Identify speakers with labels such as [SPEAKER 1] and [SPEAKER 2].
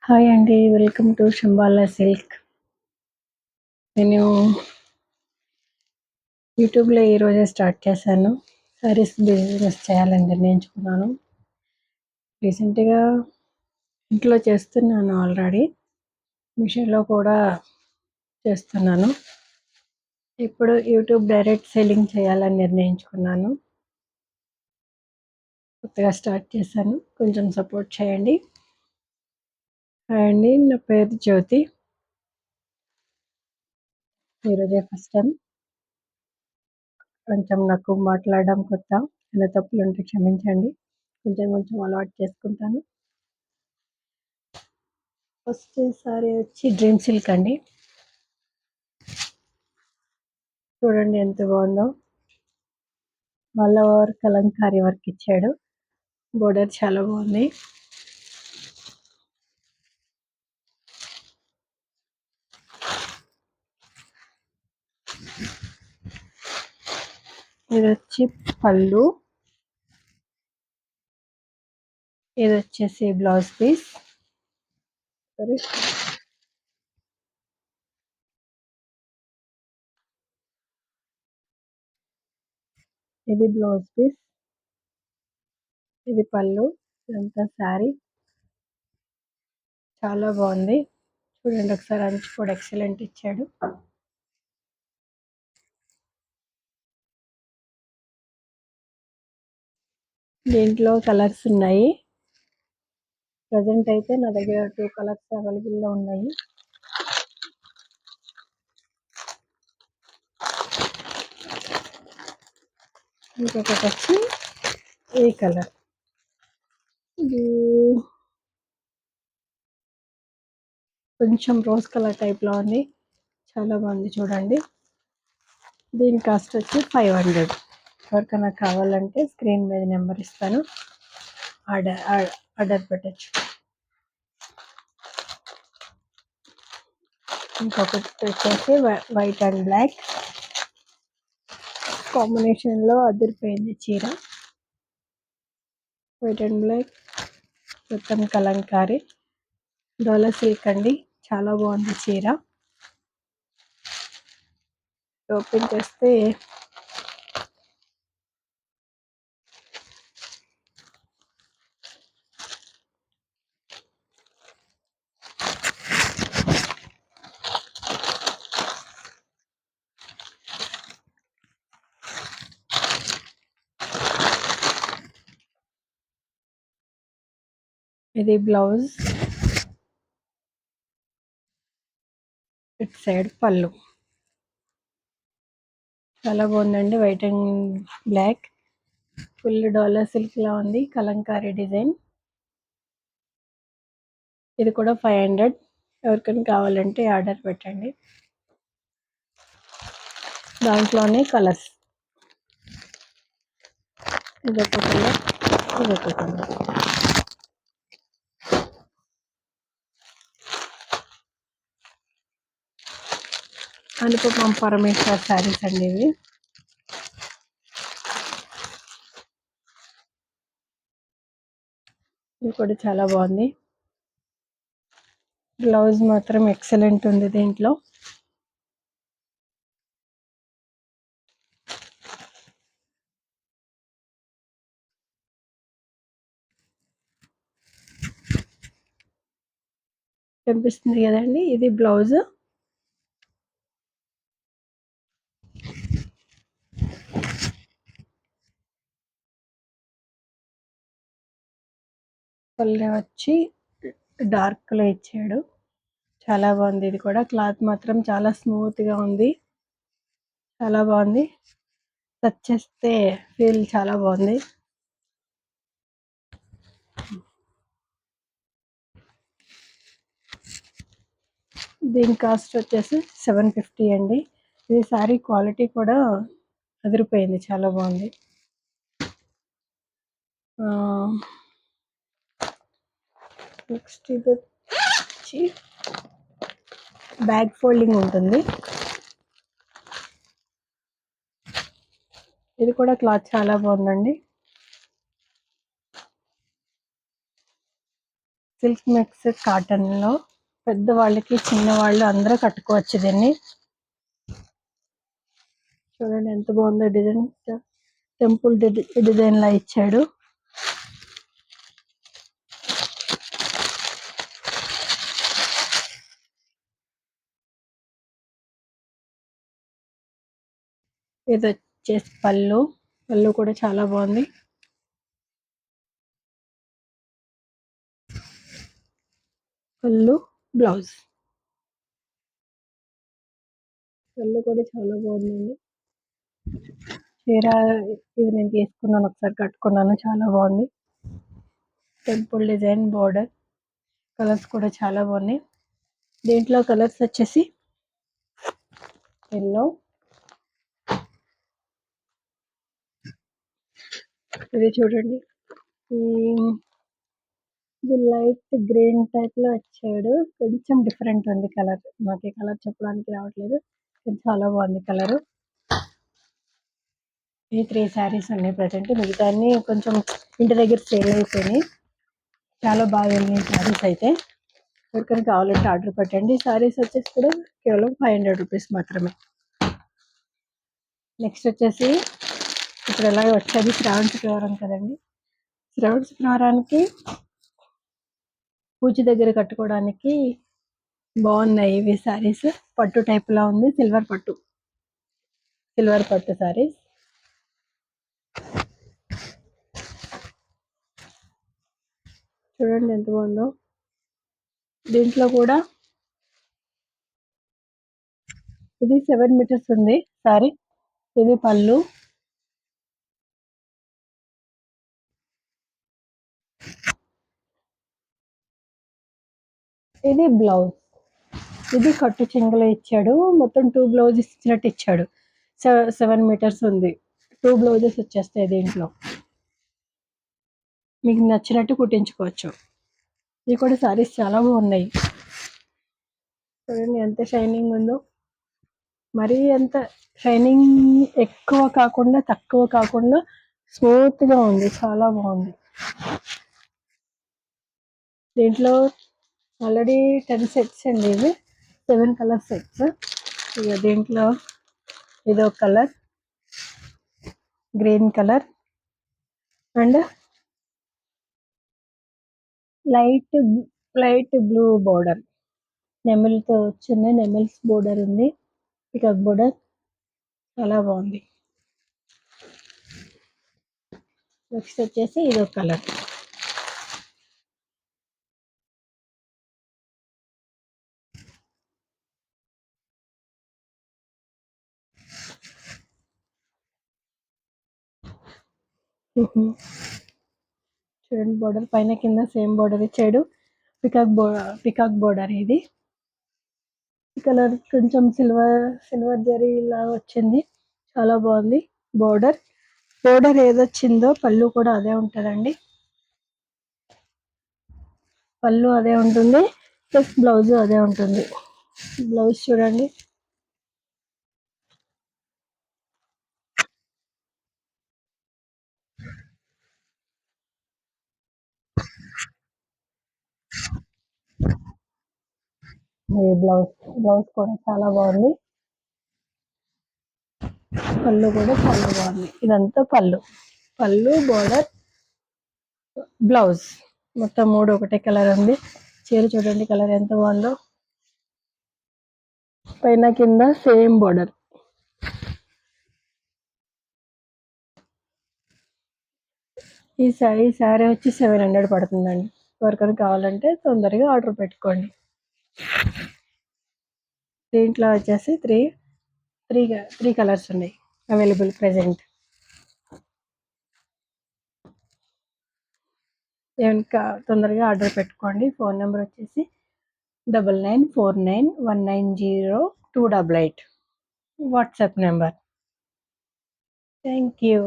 [SPEAKER 1] Hi అండి. Welcome to Shambala silk. నేను యూట్యూబ్‌లో ఈరోజే స్టార్ట్ చేశాను. శారీస్ బిజినెస్ చేయాలని నిర్ణయించుకున్నాను. రీసెంట్‌గా ఇంట్లో చేస్తున్నాను ఆల్రెడీ. మిషన్‌లో కూడా చేస్తున్నాను. ఇప్పుడు యూట్యూబ్ డైరెక్ట్ సెల్లింగ్ చేయాలని నిర్ణయించుకున్నాను. కొత్తగా స్టార్ట్ చేశాను. కొంచెం సపోర్ట్ చేయండి. హాయ్ అండి. నా పేరు జ్యోతి. ఈరోజే ఫస్ట్ టైం. కొంచెం నాకు మాట్లాడడం కొత్త. ఏమైనా తప్పులుంటే క్షమించండి. కొంచెం కొంచెం అలవాటు చేసుకుంటాను. ఫస్ట్ సారీ వచ్చి డ్రీమ్ సిల్క్ అండి. చూడండి ఎంత బాగుందో. ఆల్ ఓవర్ కలంకారీ వర్క్ ఇచ్చాడు. బోర్డర్ చాలా బాగుంది. ఇది వచ్చి పళ్ళు. ఇది వచ్చేసి బ్లౌజ్ పీస్. సారీ, ఇది బ్లౌజ్ పీస్. ఇది పళ్ళు. ఇదంతా శారీ చాలా బాగుంది. చూడండి ఒకసారి, అంచు కూడా ఎక్సలెంట్ ఇచ్చాడు. దీంట్లో కలర్స్ ఉన్నాయి. ప్రజెంట్ అయితే నా దగ్గర 2 కలర్స్ అవైలబుల్లో ఉన్నాయి. ఇంకొకటి వచ్చి ఈ కలర్. ఇది కొంచెం రోజ్ కలర్ టైప్లో ఉంది. చాలా బాగుంది చూడండి. దీని కాస్ట్ వచ్చి 500. ఎవరికైనా కావాలంటే స్క్రీన్ మీద నెంబర్ ఇస్తాను, ఆర్డర్ పెట్టచ్చు. ఇంకొకటి వచ్చేసి వైట్ అండ్ బ్లాక్ కాంబినేషన్లో అదిరిపోయింది చీర. వైట్ అండ్ బ్లాక్ మొత్తం కలంకారీ డోలా సిల్క్ అండి. చాలా బాగుంది చీర. ఓపెన్ చేస్తే ఇది బ్లౌజ్, ఇటు సైడ్ పళ్ళు. చాలా బాగుందండి. వైట్ అండ్ బ్లాక్ ఫుల్ డోలా సిల్క్ లా ఉంది. కలంకారీ డిజైన్. ఇది కూడా 500. ఎవరికైనా కావాలంటే ఆర్డర్ పెట్టండి. దాంట్లోనే కలర్స్. ఇదొక కలర్, ఇదొక కలర్. అనుపమ పరమేశ్వర్ శారీస్ అండి ఇవి. ఇది కూడా చాలా బాగుంది. బ్లౌజ్ మాత్రం ఎక్సలెంట్ ఉంది దీంట్లో. కనిపిస్తుంది కదండి, ఇది బ్లౌజ్. పళ్ళు వచ్చి డార్క్ లో ఇచ్చాడు. చాలా బాగుంది. ఇది కూడా క్లాత్ మాత్రం చాలా స్మూత్ గా ఉంది. చాలా బాగుంది. టచ్ చేస్తే ఫీల్ చాలా బాగుంది. దీని కాస్ట్ వచ్చేసి 750 అండి. ఇది శారీ క్వాలిటీ కూడా అదిరిపోయింది. చాలా బాగుంది. నెక్స్ట్ ఇది వచ్చి బ్యాక్ ఫోల్డింగ్ ఉంటుంది. ఇది కూడా క్లాత్ చాలా బాగుందండి. సిల్క్ మిక్స్ కాటన్లో పెద్దవాళ్ళకి చిన్నవాళ్ళు అందరూ కట్టుకోవచ్చు దీన్ని. చూడండి ఎంత బాగుందో డిజైన్, టెంపుల్ డిజైన్ లా ఇచ్చాడు. ఇది వచ్చేసి పళ్ళు, పళ్ళు కూడా చాలా బాగుంది. పళ్ళు బ్లౌజ్, పళ్ళు కూడా చాలా బాగుందండి. చీర ఇది నేను తీసుకున్నాను, ఒకసారి కట్టుకున్నాను, చాలా బాగుంది. టెంపుల్ డిజైన్ బోర్డర్, కలర్స్ కూడా చాలా బాగున్నాయి. దీంట్లో కలర్స్ వచ్చేసి ఎల్లో, ఇది చూడండి ఇది లైట్ గ్రీన్ టైప్ లో వచ్చాడు, కొంచెం డిఫరెంట్ ఉంది కలర్. నాకు ఈ కలర్ చెప్పడానికి రావట్లేదు, ఇది చాలా బాగుంది కలర్. ఈ 3 శారీస్ ఉన్నాయి ప్రజెంట్, మిగతా అన్ని కొంచెం ఇంటి దగ్గర సేల్ అయిపోయినాయి. చాలా బాగా వెళ్ళినాయి శారీస్ అయితే. ఎవరికైనా కావాలంటే ఆర్డర్ పెట్టండి. శారీస్ వచ్చేసి కూడా కేవలం 500 రూపీస్ మాత్రమే. నెక్స్ట్ వచ్చేసి ఇప్పుడు ఎలాగ వచ్చేది శ్రావణ శుక్రవారం కదండి. శ్రావణ శుక్రవారానికి పూజ దగ్గర కట్టుకోవడానికి బాగున్నాయి ఇవి శారీస్. పట్టు టైప్ లా ఉంది, సిల్వర్ పట్టు శారీస్. చూడండి ఎంత బాగుందో. దీంట్లో కూడా ఇది 7 మీటర్స్ ఉంది సారీ. ఇది పళ్ళు, ఇది బ్లౌజ్. ఇది కట్టు చెంగులో ఇచ్చాడు, మొత్తం 2 బ్లౌజెస్ ఇచ్చినట్టు ఇచ్చాడు. 7 మీటర్స్ ఉంది, 2 బ్లౌజెస్ వచ్చేస్తాయి దీంట్లో. మీకు నచ్చినట్టు కుట్టించుకోవచ్చు. ఇవి కూడా సారీస్ చాలా బాగున్నాయి. చూడండి ఎంత షైనింగ్ ఉందో. మరీ ఎంత షైనింగ్ ఎక్కువ కాకుండా తక్కువ కాకుండా స్మూత్ గా ఉంది, చాలా బాగుంది. దీంట్లో ఆల్రెడీ 10 సెట్స్ అండి, ఇవి 7 కలర్ సెట్స్. ఇక దీంట్లో ఇదో colour, green colour and light blue border, నెమలితో వచ్చింది, నెమల్స్ బోర్డర్ ఉంది, పికాక్ బోర్డర్, చాలా బాగుంది. నెక్స్ట్ వచ్చేసి ఇదో కలర్, చూడండి బోర్డర్ పైన కింద సేమ్ బోర్డర్ ఇచ్చాడు. పికాక్ బోర్డర్ ఇది. ఈ కలర్ కొంచెం సిల్వర్ జరీ లాగా వచ్చింది, చాలా బాగుంది. బోర్డర్ ఏదొచ్చిందో పళ్ళు కూడా అదే ఉంటుందండి. పళ్ళు అదే ఉంటుంది, ప్లస్ బ్లౌజ్ అదే ఉంటుంది. బ్లౌజ్ చూడండి, బ్లౌజ్ కూడా చాలా బాగుంది. పళ్ళు కూడా చాలా బాగుంది. ఇదంతా పళ్ళు బోర్డర్ బ్లౌజ్ మొత్తం 3 ఒకటే కలర్ ఉంది. చీర చూడండి కలర్ ఎంత బాగుందో, పైన కింద సేమ్ బోర్డర్. ఈ శారీ వచ్చి 700 పడుతుందండి. ఎవరికైనా కావాలంటే తొందరగా ఆర్డర్ పెట్టుకోండి. దీంట్లో వచ్చేసి త్రీ కలర్స్ ఉన్నాయి అవైలబుల్ ప్రెజెంట్. ఏమైనా తొందరగా ఆర్డర్ పెట్టుకోండి. ఫోన్ నెంబర్ వచ్చేసి 9949190288, వాట్సాప్ నెంబర్. Thank you.